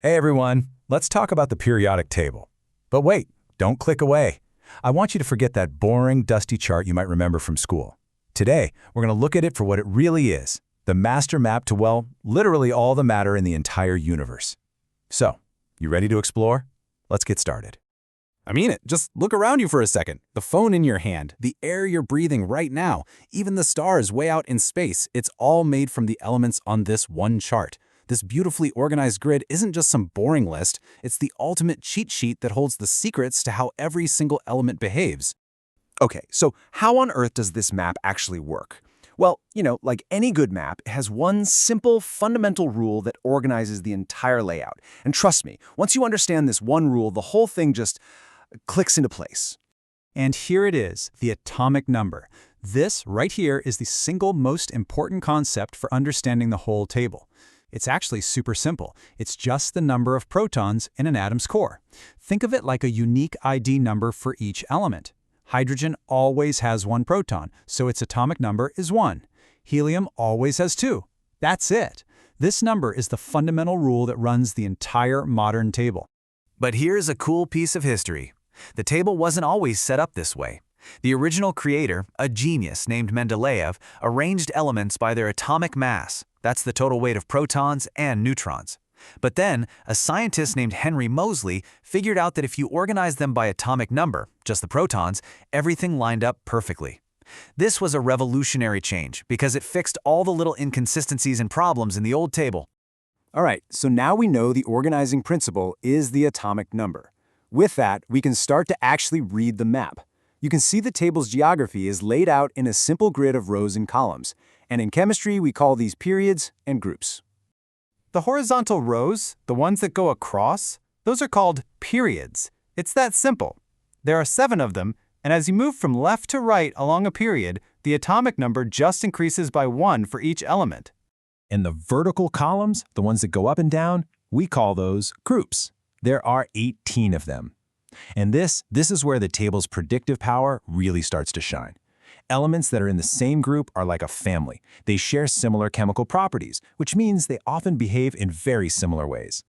Hey everyone, let's talk about the periodic table. But wait, don't click away. I want you to forget that boring, dusty chart you might remember from school. Today, we're going to look at it for what it really is, the master map to, well, literally all the matter in the entire universe. So, you ready to explore? Let's get started. I mean it. Just look around you for a second. The phone in your hand, the air you're breathing right now, even the stars way out in space, it's all made from the elements on this one chart. This beautifully organized grid isn't just some boring list, it's the ultimate cheat sheet that holds the secrets to how every single element behaves. Okay, so how on earth does this map actually work? Well, like any good map, it has one simple, fundamental rule that organizes the entire layout. And trust me, once you understand this one rule, the whole thing just clicks into place. And here it is, the atomic number. This right here is the single most important concept for understanding the whole table. It's actually super simple. It's just the number of protons in an atom's core. Think of it like a unique ID number for each element. Hydrogen always has one proton, so its atomic number is 1. Helium always has 2. That's it. This number is the fundamental rule that runs the entire modern table. But here's a cool piece of history. The table wasn't always set up this way. The original creator, a genius named Mendeleev, arranged elements by their atomic mass. That's the total weight of protons and neutrons. But then, a scientist named Henry Moseley figured out that if you organize them by atomic number, just the protons, everything lined up perfectly. This was a revolutionary change because it fixed all the little inconsistencies and problems in the old table. All right, so now we know the organizing principle is the atomic number. With that, we can start to actually read the map. You can see the table's geography is laid out in a simple grid of rows and columns. And in chemistry, we call these periods and groups. The horizontal rows, the ones that go across, those are called periods. It's that simple. There are 7 of them, and as you move from left to right along a period, the atomic number just increases by 1 for each element. And the vertical columns, the ones that go up and down, we call those groups. There are 18 of them. And this is where the table's predictive power really starts to shine. Elements that are in the same group are like a family. They share similar chemical properties, which means they often behave in very similar ways.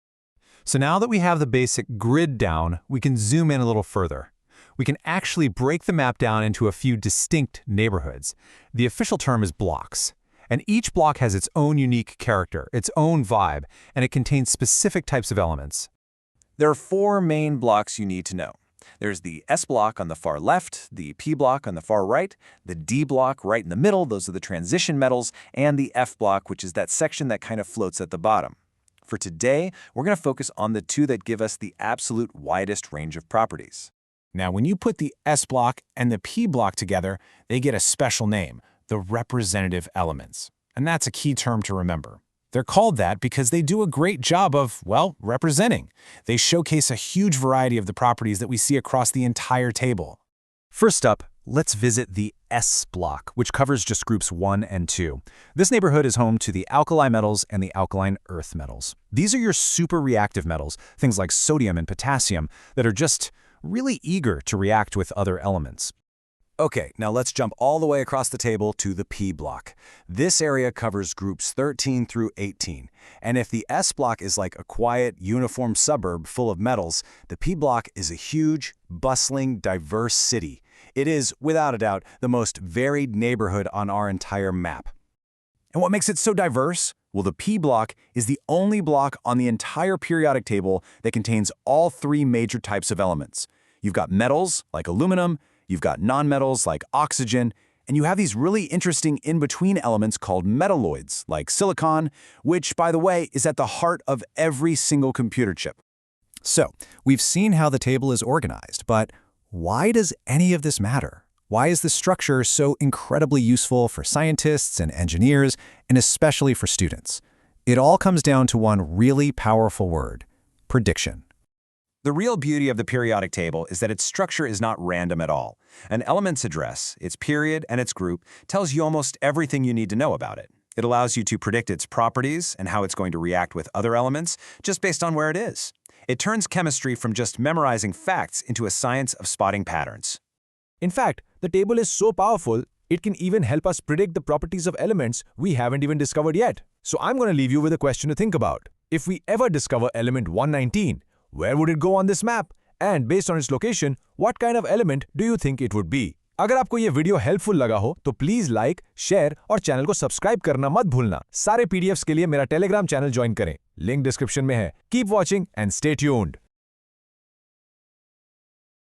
So now that we have the basic grid down, we can zoom in a little further. We can actually break the map down into a few distinct neighborhoods. The official term is blocks. And each block has its own unique character, its own vibe, and it contains specific types of elements. There are 4 main blocks you need to know. There's the S block on the far left, the P block on the far right, the D block right in the middle, those are the transition metals, and the F block, which is that section that kind of floats at the bottom. For today, we're going to focus on the 2 that give us the absolute widest range of properties. Now, when you put the S block and the P block together, they get a special name, the representative elements. And that's a key term to remember. They're called that because they do a great job of, well, representing. They showcase a huge variety of the properties that we see across the entire table. First up, let's visit the S block, which covers just groups 1 and 2. This neighborhood is home to the alkali metals and the alkaline earth metals. These are your super reactive metals, things like sodium and potassium, that are just really eager to react with other elements. Okay, now let's jump all the way across the table to the P block. This area covers groups 13 through 18. And if the S block is like a quiet, uniform suburb full of metals, the P block is a huge, bustling, diverse city. It is, without a doubt, the most varied neighborhood on our entire map. And what makes it so diverse? Well, the P block is the only block on the entire periodic table that contains all 3 major types of elements. You've got metals, like aluminum, you've got nonmetals like oxygen, and you have these really interesting in-between elements called metalloids, like silicon, which, by the way, is at the heart of every single computer chip. So, we've seen how the table is organized, but why does any of this matter? Why is this structure so incredibly useful for scientists and engineers, and especially for students? It all comes down to one really powerful word: prediction. The real beauty of the periodic table is that its structure is not random at all. An element's address, its period, and its group tells you almost everything you need to know about it. It allows you to predict its properties and how it's going to react with other elements just based on where it is. It turns chemistry from just memorizing facts into a science of spotting patterns. In fact, the table is so powerful, it can even help us predict the properties of elements we haven't even discovered yet. So I'm going to leave you with a question to think about. If we ever discover element 119, where would it go on this map? And based on its location, what kind of element do you think it would be? अगर आपको ये video helpful लगा हो तो please like, share और channel को subscribe करना मत भूलना। सारे पीडीएफ्स के लिए मेरा टेलीग्राम चैनल ज्वाइन करें, लिंक डिस्क्रिप्शन में है। Keep watching and stay tuned.